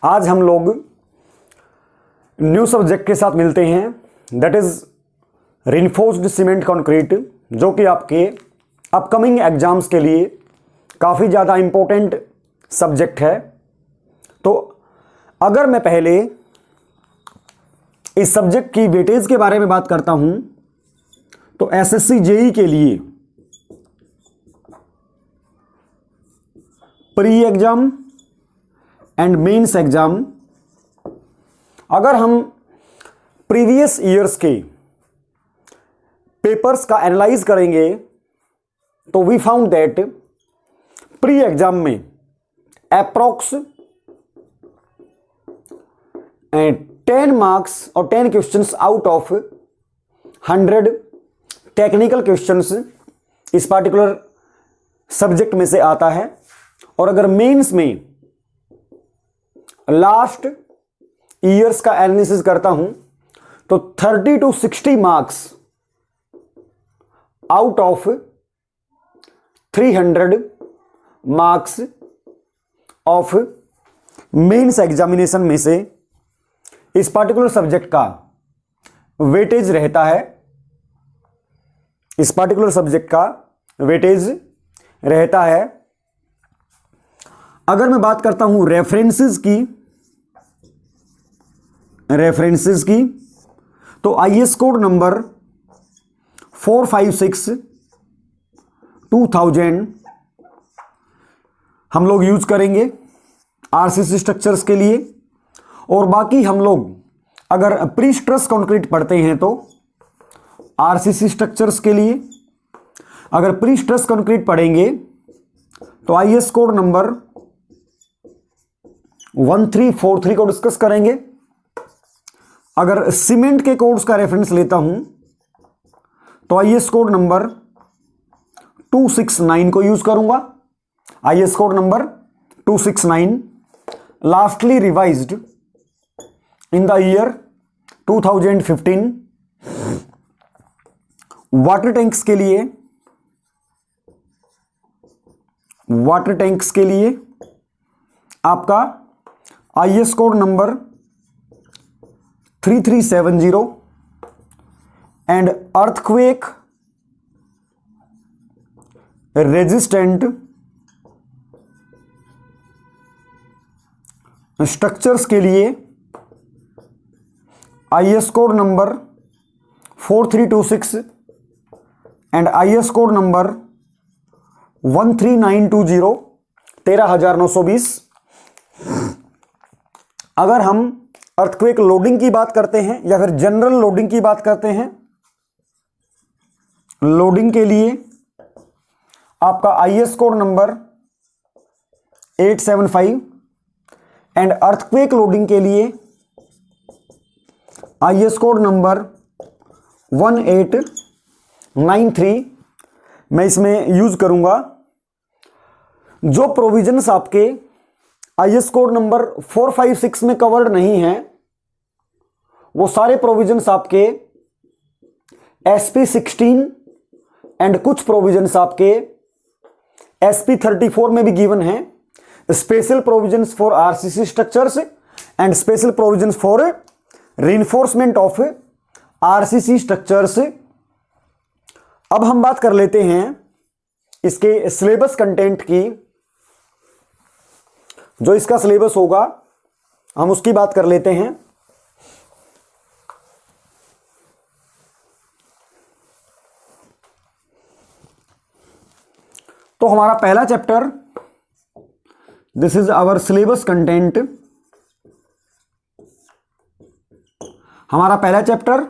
आज हम लोग न्यू सब्जेक्ट के साथ मिलते हैं, that is reinforced cement concrete, जो कि आपके अपकमिंग एग्जाम्स के लिए काफ़ी ज़्यादा इम्पोर्टेंट सब्जेक्ट है। तो अगर मैं पहले इस सब्जेक्ट की वेटेज के बारे में बात करता हूं, तो एसएससी जेई के लिए pre exam and mains exam, अगर हम प्रीवियस ईयर्स के पेपर्स का एनालाइज करेंगे तो we found that pre exam में अप्रॉक्स 10 मार्क्स और 10 questions out of 100 technical questions इस पार्टिकुलर सब्जेक्ट में से आता है। और अगर मेंस में लास्ट ईयर्स का एनालिसिस करता हूं तो 30 to 60 marks out of 300 marks of mains examination में से इस पार्टिकुलर सब्जेक्ट का वेटेज रहता है। इस पार्टिकुलर सब्जेक्ट का वेटेज रहता है। अगर मैं बात करता हूं रेफरेंसेस की, तो आईएस कोड नंबर 456/2000 हम लोग यूज करेंगे आरसीसी स्ट्रक्चर्स के लिए। और बाकी हम लोग अगर प्री स्ट्रेस कंक्रीट पढ़ते हैं तो आरसीसी स्ट्रक्चर्स के लिए, अगर प्री स्ट्रेस कंक्रीट पढ़ेंगे तो आईएस कोड नंबर 1343 को डिस्कस करेंगे। अगर सीमेंट के कोड्स का रेफरेंस लेता हूं तो आईएस कोड नंबर 269 को यूज करूंगा। IS code number 269 lastly revised in the year 2015। Water tanks के लिए आपका IS code number 3370 and earthquake resistant structures के लिए IS code number 4326 and IS code number 13920 13920। अगर हम अर्थक्वेक लोडिंग की बात करते हैं या फिर जनरल लोडिंग की बात करते हैं, लोडिंग के लिए आपका IS code number 875 and earthquake loading के लिए आईएस कोड नंबर 1893 मैं इसमें यूज करूंगा। जो प्रोविजंस आपके आईएस कोड नंबर 456 में कवर्ड नहीं है, वो सारे प्रोविजंस आपके SP16 एंड कुछ प्रोविजंस आपके SP34 में भी गिवन है। Special provisions for RCC structures and special provisions for reinforcement of RCC structures. अब हम बात कर लेते हैं इसके सिलेबस कंटेंट की। जो इसका सिलेबस होगा हम उसकी बात कर लेते हैं। तो हमारा पहला chapter, this is our syllabus content. हमारा पहला चैप्टर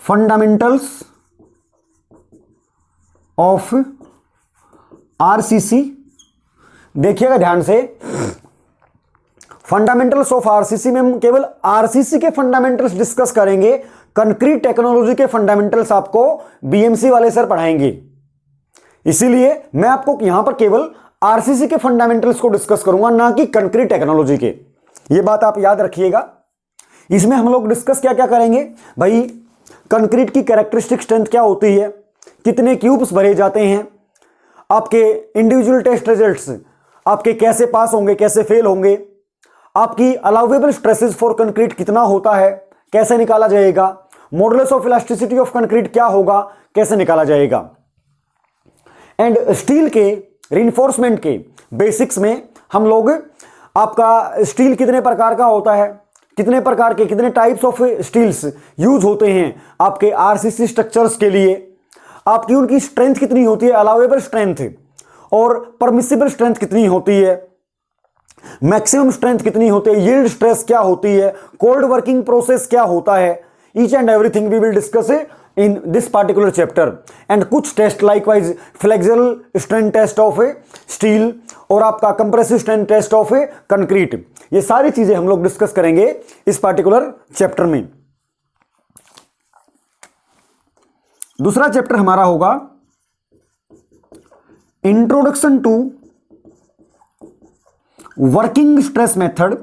फंडामेंटल्स ऑफ आरसीसी। देखिएगा ध्यान से, फंडामेंटल्स ऑफ आरसीसी में हम केवल आरसीसी के फंडामेंटल्स डिस्कस करेंगे। कंक्रीट टेक्नोलॉजी के फंडामेंटल्स आपको बीएमसी वाले सर पढ़ाएंगे। इसीलिए मैं आपको यहां पर केवल आरसीसी के फंडामेंटल्स को डिस्कस करूंगा, ना कि कंक्रीट टेक्नोलॉजी के। यह बात आप याद रखिएगा। इसमें हम लोग डिस्कस क्या क्या करेंगे भाई, कंक्रीट की कैरेक्टरिस्टिक स्ट्रेंथ क्या होती है, कितने क्यूब्स भरे जाते हैं, आपके इंडिविजुअल टेस्ट रिजल्ट्स आपके कैसे पास होंगे कैसे फेल होंगे, आपकी अलाउेबल स्ट्रेसेस फॉर कंक्रीट कितना होता है, कैसे निकाला जाएगा, modulus of elasticity of concrete क्या होगा, कैसे निकाला जाएगा। एंड स्टील के रिइंफोर्समेंट के बेसिक्स में हम लोग आपका स्टील कितने प्रकार का होता है, कितने प्रकार के कितने टाइप्स ऑफ स्टील्स यूज होते हैं आपके आरसीसी स्ट्रक्चर्स के लिए, आपकी उनकी स्ट्रेंथ कितनी होती है, अलाउेबल स्ट्रेंथ और परमिसिबल स्ट्रेंथ कितनी होती है, मैक्सिमम स्ट्रेंथ कितनी होती है, यील्ड स्ट्रेस क्या होती है, कोल्ड वर्किंग प्रोसेस क्या होता है, each and everything we will discuss in this particular chapter. And कुछ test likewise flexible strength test of steel और आपका compressive strength test of concrete, ये सारी चीजें हम लोग डिस्कस करेंगे इस पार्टिकुलर चैप्टर में। दूसरा चैप्टर हमारा होगा introduction to working stress method.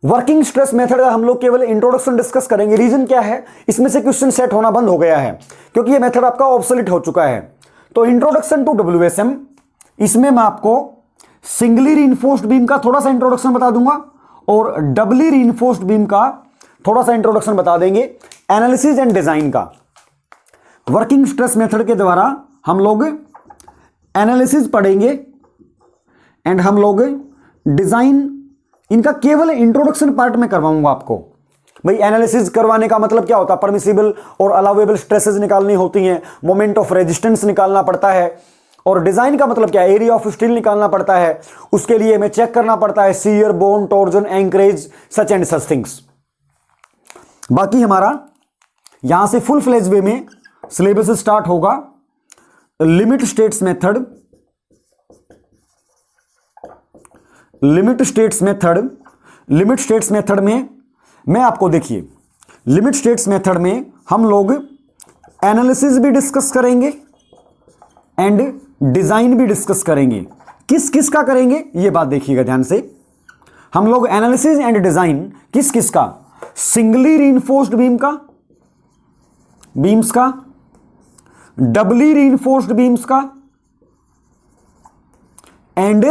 Working stress method का हम लोग केवल इंट्रोडक्शन डिस्कस करेंगे। रीजन क्या है, इसमें से क्वेश्चन सेट होना बंद हो गया है क्योंकि ये मेथड आपका ऑब्सोलीट हो चुका है। तो इंट्रोडक्शन टू डब्ल्यूएसएम, इसमें मैं आपको सिंगली रीइंफोर्स्ड बीम का थोड़ा सा इंट्रोडक्शन बता दूंगा और डबली रीइंफोर्स्ड बीम का थोड़ा सा इंट्रोडक्शन बता देंगे, एनालिसिस एंड डिजाइन का। वर्किंग स्ट्रेस मेथड के द्वारा हम लोग एनालिसिस पढ़ेंगे एंड हम लोग डिजाइन, इनका केवल इंट्रोडक्शन पार्ट में करवाऊंगा आपको। भाई एनालिसिस करवाने का मतलब क्या होता है, परमिसिबल और अलाउेबल स्ट्रेसेस निकालनी होती हैं, मोमेंट ऑफ रेजिस्टेंस निकालना पड़ता है, और डिजाइन का मतलब क्या है, एरिया ऑफ स्टील निकालना पड़ता है, उसके लिए हमें चेक करना पड़ता है shear, bond, torsion, anchorage, such and such things. बाकी हमारा यहां से फुल फ्लेज वे में सिलेबस स्टार्ट होगा limit states method. Limit states method में मैं आपको देखिए, लिमिट स्टेट्स मेथड में हम लोग एनालिसिस भी डिस्कस करेंगे एंड डिजाइन भी डिस्कस करेंगे। किस किस का करेंगे ये बात देखिएगा ध्यान से। हम लोग एनालिसिस एंड डिजाइन किस किस का, सिंगली रीइंफोर्स्ड बीम्स का, डबली रीइंफोर्स्ड बीम्स का एंड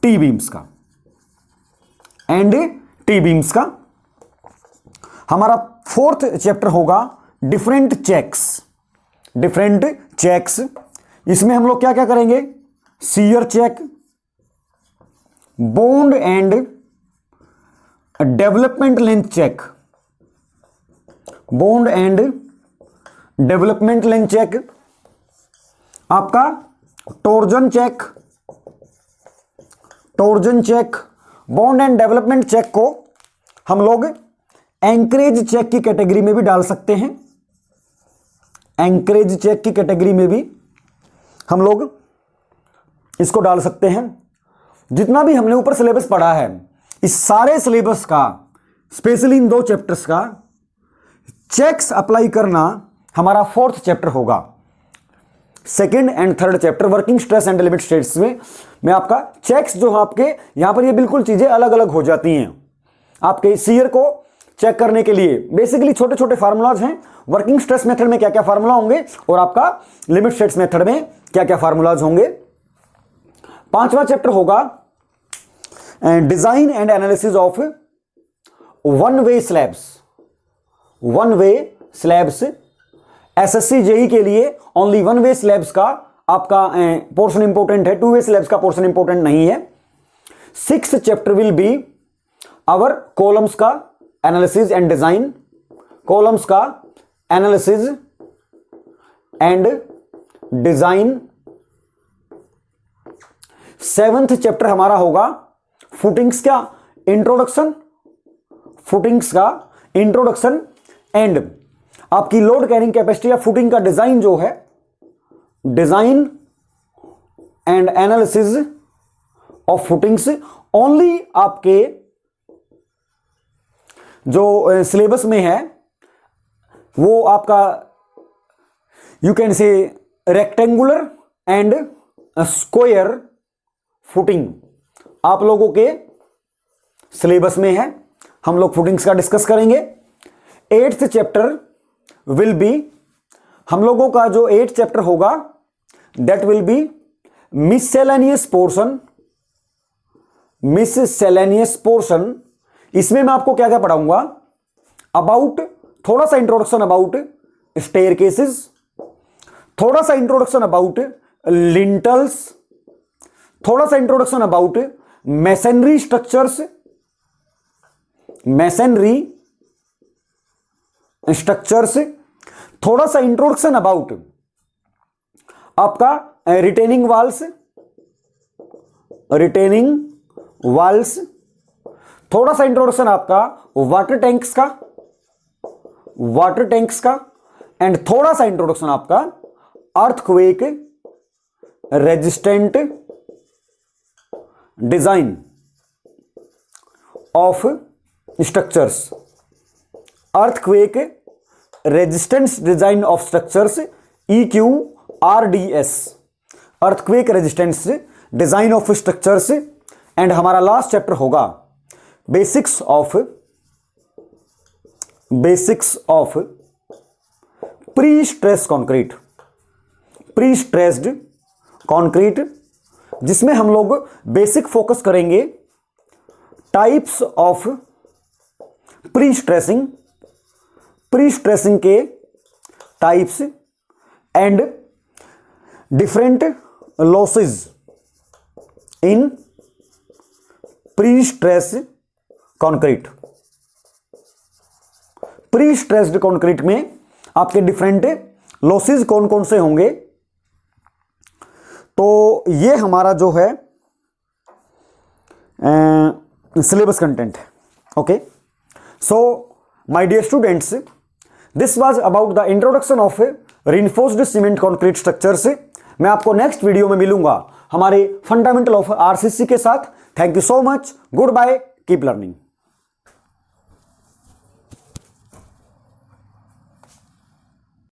टी बीम्स का। हमारा फोर्थ चैप्टर होगा डिफरेंट चेक्स। इसमें हम लोग क्या क्या करेंगे, shear check, bond and development length check, आपका torsion check, bond and development check को हम लोग एंकरेज चेक की कैटेगरी में भी डाल सकते हैं। एंकरेज चेक की कैटेगरी में भी हम लोग इसको डाल सकते हैं। जितना भी हमने ऊपर सिलेबस पढ़ा है, इस सारे सिलेबस का, स्पेशली इन 2 चैप्टर्स का चेक्स अप्लाई करना हमारा फोर्थ चैप्टर होगा। Second and third chapter working stress and limit states में आपका चेक्स जो है आपके यहां पर ये बिल्कुल चीजें अलग अलग हो जाती हैं। आपके शियर को चेक करने के लिए बेसिकली छोटे छोटे फार्मूलाज हैं। वर्किंग स्ट्रेस मेथड में क्या क्या फार्मूला होंगे और आपका लिमिट स्टेट्स मेथड में क्या क्या फार्मूलाज होंगे। 5वां चैप्टर होगा design and analysis of one way slabs. SSC JE के लिए ओनली 1 वे स्लैब्स का आपका पोर्शन इंपॉर्टेंट है, 2 वे स्लैब्स का पोर्शन इंपॉर्टेंट नहीं है। 6th chapter will be our columns का एनालिसिस एंड डिजाइन, कॉलम्स का analysis and design. 7th chapter हमारा होगा फुटिंग्स का इंट्रोडक्शन एंड आपकी लोड कैरिंग कैपेसिटी या फुटिंग का डिजाइन जो है, design and analysis of footings. Only आपके जो सिलेबस में है वो आपका you can say rectangular and square footing आप लोगों के सिलेबस में है। हम लोग फुटिंग्स का डिस्कस करेंगे। 8th चैप्टर विल बी, हम लोगों का जो 8th चैप्टर होगा that will be miscellaneous portion miscellaneous portion, इसमें मैं आपको क्या क्या पढ़ाऊंगा, अबाउट, थोड़ा सा इंट्रोडक्शन अबाउट स्टेयरकेसेस, थोड़ा सा इंट्रोडक्शन अबाउट लिंटल्स, थोड़ा सा introduction about masonry structures, masonry structures, थोड़ा सा इंट्रोडक्शन अबाउट आपका रिटेनिंग वाल्स, रिटेनिंग वाल्स, थोड़ा सा इंट्रोडक्शन आपका वाटर टैंक्स का, वाटर टैंक्स का, एंड थोड़ा सा इंट्रोडक्शन आपका earthquake resistant design of structures, earthquake resistance design of structures, EQRDS, earthquake resistance design of structures. And हमारा लास्ट चैप्टर होगा basics of pre stress concrete, pre stressed concrete, जिसमें हम लोग basic focus करेंगे types of pre stressing, pre stressing के types and different losses in pre stress concrete. Pre stressed concrete में आपके different losses कौन कौन से होंगे, तो ये हमारा जो है सिलेबस कंटेंट है। Okay, so my dear students, this was about the introduction of reinforced cement concrete structures. मैं आपको नेक्स्ट वीडियो में मिलूंगा हमारे फंडामेंटल ऑफ आरसीसी के साथ। Thank you so much, good bye, keep learning.